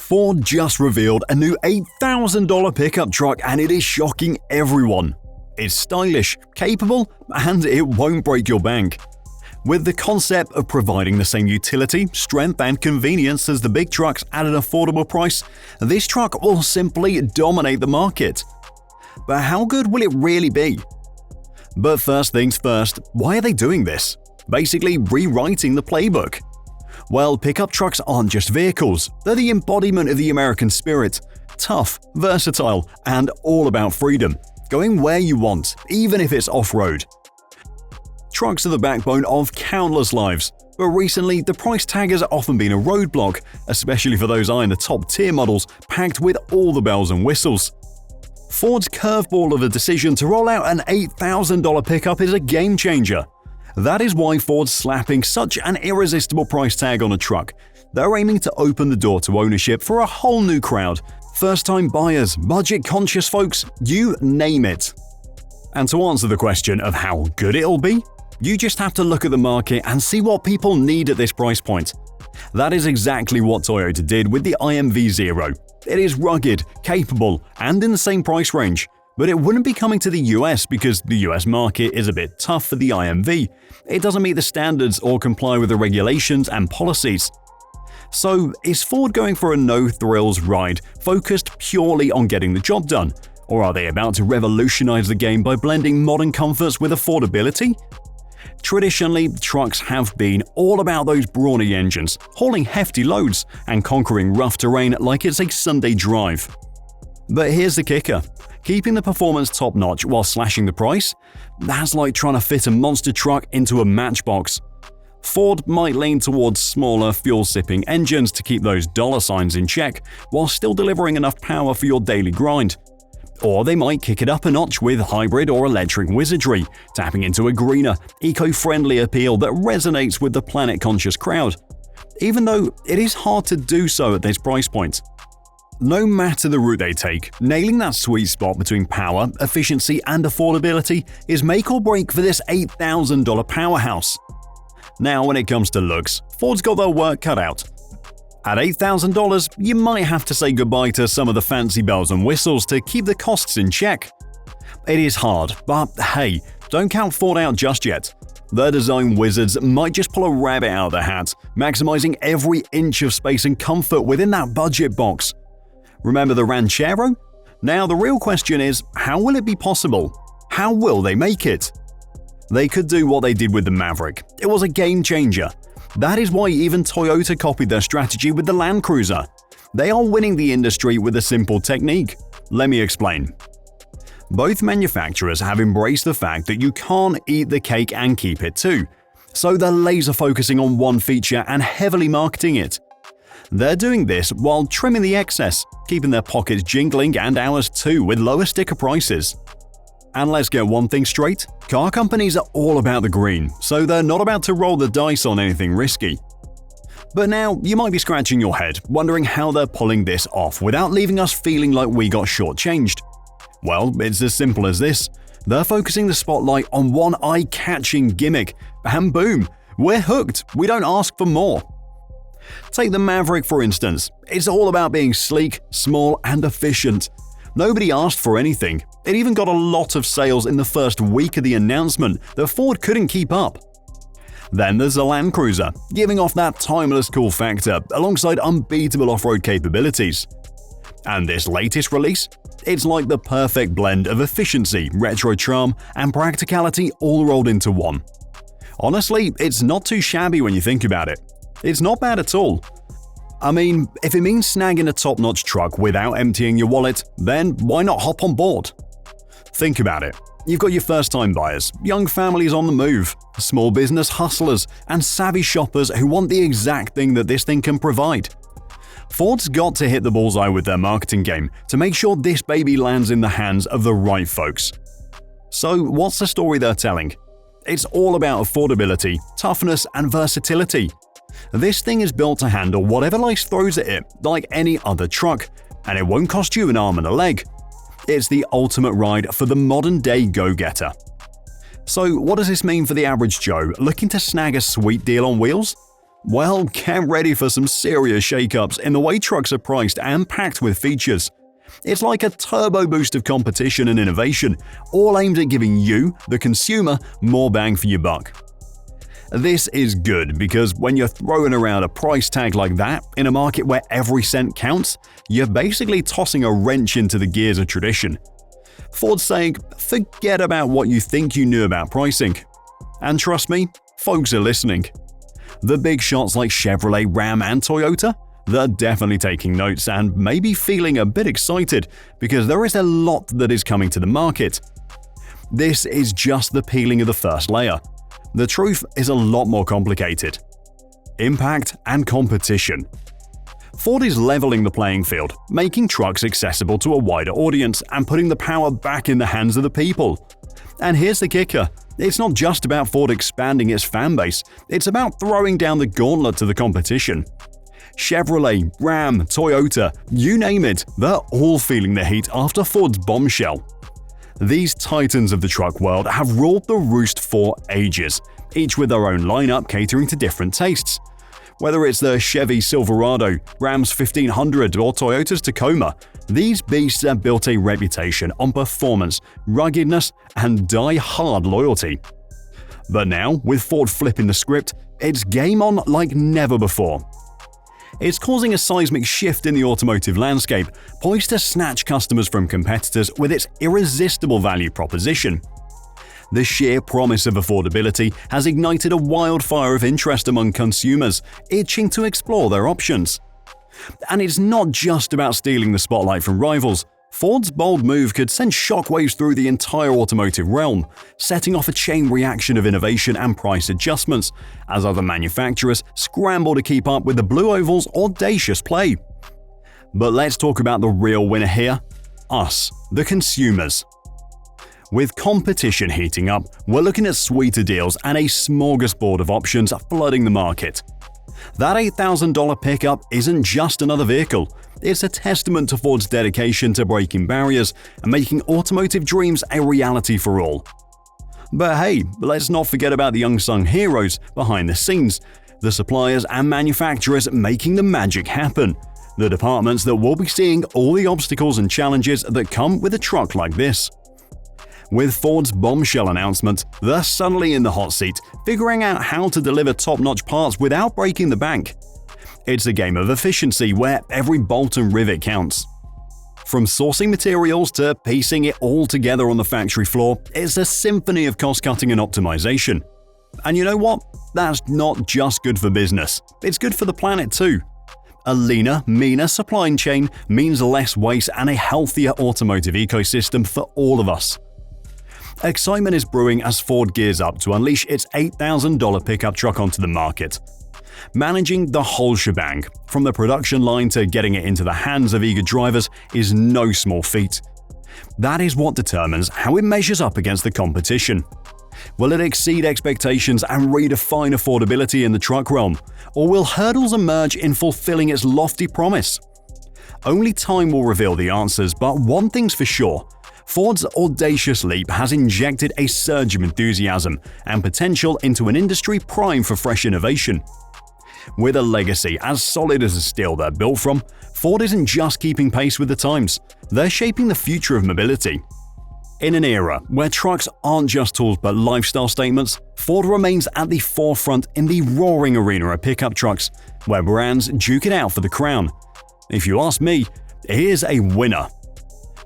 Ford just revealed a new $8,000 pickup truck and it is shocking everyone. It's stylish, capable, and it won't break your bank. With the concept of providing the same utility, strength, and convenience as the big trucks at an affordable price, this truck will simply dominate the market. But how good will it really be? But first things first, why are they doing this? Basically rewriting the playbook. Well, pickup trucks aren't just vehicles, they're the embodiment of the American spirit. Tough, versatile, and all about freedom. Going where you want, even if it's off-road. Trucks are the backbone of countless lives, but recently the price tag has often been a roadblock, especially for those eyeing the top-tier models packed with all the bells and whistles. Ford's curveball of a decision to roll out an $8,000 pickup is a game-changer. That is why Ford's slapping such an irresistible price tag on a truck. They're aiming to open the door to ownership for a whole new crowd. First-time buyers, budget-conscious folks, you name it. And to answer the question of how good it'll be, you just have to look at the market and see what people need at this price point. That is exactly what Toyota did with the IMV Zero. It is rugged, capable, and in the same price range. But it wouldn't be coming to the US because the US market is a bit tough for the IMV. It doesn't meet the standards or comply with the regulations and policies. So, is Ford going for a no-thrills ride focused purely on getting the job done? Or are they about to revolutionize the game by blending modern comforts with affordability? Traditionally, trucks have been all about those brawny engines, hauling hefty loads and conquering rough terrain like it's a Sunday drive. But here's the kicker. Keeping the performance top-notch while slashing the price? That's like trying to fit a monster truck into a matchbox. Ford might lean towards smaller, fuel-sipping engines to keep those dollar signs in check while still delivering enough power for your daily grind. Or they might kick it up a notch with hybrid or electric wizardry, tapping into a greener, eco-friendly appeal that resonates with the planet-conscious crowd. Even though it is hard to do so at this price point. No matter the route they take, nailing that sweet spot between power, efficiency, and affordability is make or break for this $8,000 powerhouse. Now, when it comes to looks, Ford's got their work cut out. At $8,000, you might have to say goodbye to some of the fancy bells and whistles to keep the costs in check. It is hard, but hey, don't count Ford out just yet. Their design wizards might just pull a rabbit out of the hat, maximizing every inch of space and comfort within that budget box. Remember the Ranchero? Now the real question is, how will it be possible? How will they make it? They could do what they did with the Maverick. It was a game changer. That is why even Toyota copied their strategy with the Land Cruiser. They are winning the industry with a simple technique. Let me explain. Both manufacturers have embraced the fact that you can't eat the cake and keep it too. So they're laser focusing on one feature and heavily marketing it. They're doing this while trimming the excess, keeping their pockets jingling and ours too with lower sticker prices. And let's get one thing straight, car companies are all about the green, so they're not about to roll the dice on anything risky. But now, you might be scratching your head, wondering how they're pulling this off without leaving us feeling like we got shortchanged. Well, it's as simple as this. They're focusing the spotlight on one eye-catching gimmick, and boom, we're hooked, we don't ask for more. Take the Maverick for instance. It's all about being sleek, small, and efficient. Nobody asked for anything. It even got a lot of sales in the first week of the announcement that Ford couldn't keep up. Then there's the Land Cruiser, giving off that timeless cool factor alongside unbeatable off-road capabilities. And this latest release? It's like the perfect blend of efficiency, retro charm, and practicality all rolled into one. Honestly, it's not too shabby when you think about it. It's not bad at all. I mean, if it means snagging a top-notch truck without emptying your wallet, then why not hop on board? Think about it. You've got your first-time buyers, young families on the move, small business hustlers, and savvy shoppers who want the exact thing that this thing can provide. Ford's got to hit the bullseye with their marketing game to make sure this baby lands in the hands of the right folks. So, what's the story they're telling? It's all about affordability, toughness, and versatility. This thing is built to handle whatever life throws at it, like any other truck, and it won't cost you an arm and a leg. It's the ultimate ride for the modern-day go-getter. So what does this mean for the average Joe looking to snag a sweet deal on wheels? Well, get ready for some serious shakeups in the way trucks are priced and packed with features. It's like a turbo boost of competition and innovation, all aimed at giving you, the consumer, more bang for your buck. This is good because when you're throwing around a price tag like that in a market where every cent counts, you're basically tossing a wrench into the gears of tradition. Ford's saying, forget about what you think you knew about pricing. And trust me, folks are listening. The big shots like Chevrolet, Ram, and Toyota, they're definitely taking notes and maybe feeling a bit excited because there is a lot that is coming to the market. This is just the peeling of the first layer. The truth is a lot more complicated. Impact and competition. Ford is leveling the playing field, making trucks accessible to a wider audience and putting the power back in the hands of the people. And here's the kicker. It's not just about Ford expanding its fanbase, it's about throwing down the gauntlet to the competition. Chevrolet, Ram, Toyota, you name it, they're all feeling the heat after Ford's bombshell. These titans of the truck world have ruled the roost for ages, each with their own lineup catering to different tastes. Whether it's the Chevy Silverado, Ram's 1500, or Toyota's Tacoma, these beasts have built a reputation on performance, ruggedness, and die-hard loyalty. But now, with Ford flipping the script, it's game on like never before. It's causing a seismic shift in the automotive landscape, poised to snatch customers from competitors with its irresistible value proposition. The sheer promise of affordability has ignited a wildfire of interest among consumers, itching to explore their options. And it's not just about stealing the spotlight from rivals. Ford's bold move could send shockwaves through the entire automotive realm, setting off a chain reaction of innovation and price adjustments, as other manufacturers scramble to keep up with the Blue Oval's audacious play. But let's talk about the real winner here – us, the consumers. With competition heating up, we're looking at sweeter deals and a smorgasbord of options flooding the market. That $8,000 pickup isn't just another vehicle. It's a testament to Ford's dedication to breaking barriers and making automotive dreams a reality for all. But hey, let's not forget about the unsung heroes behind the scenes, the suppliers and manufacturers making the magic happen, the departments that will be seeing all the obstacles and challenges that come with a truck like this. With Ford's bombshell announcement, they're suddenly in the hot seat, figuring out how to deliver top-notch parts without breaking the bank. It's a game of efficiency where every bolt and rivet counts. From sourcing materials to piecing it all together on the factory floor, it's a symphony of cost-cutting and optimization. And you know what? That's not just good for business, it's good for the planet too. A leaner, meaner supply chain means less waste and a healthier automotive ecosystem for all of us. Excitement is brewing as Ford gears up to unleash its $8,000 pickup truck onto the market. Managing the whole shebang, from the production line to getting it into the hands of eager drivers, is no small feat. That is what determines how it measures up against the competition. Will it exceed expectations and redefine affordability in the truck realm, or will hurdles emerge in fulfilling its lofty promise? Only time will reveal the answers, but one thing's for sure. Ford's audacious leap has injected a surge of enthusiasm and potential into an industry prime for fresh innovation. With a legacy as solid as the steel they're built from, Ford isn't just keeping pace with the times, they're shaping the future of mobility. In an era where trucks aren't just tools but lifestyle statements, Ford remains at the forefront in the roaring arena of pickup trucks, where brands duke it out for the crown. If you ask me, here's a winner.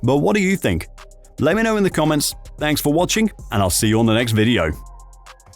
But what do you think? Let me know in the comments. Thanks for watching, and I'll see you on the next video.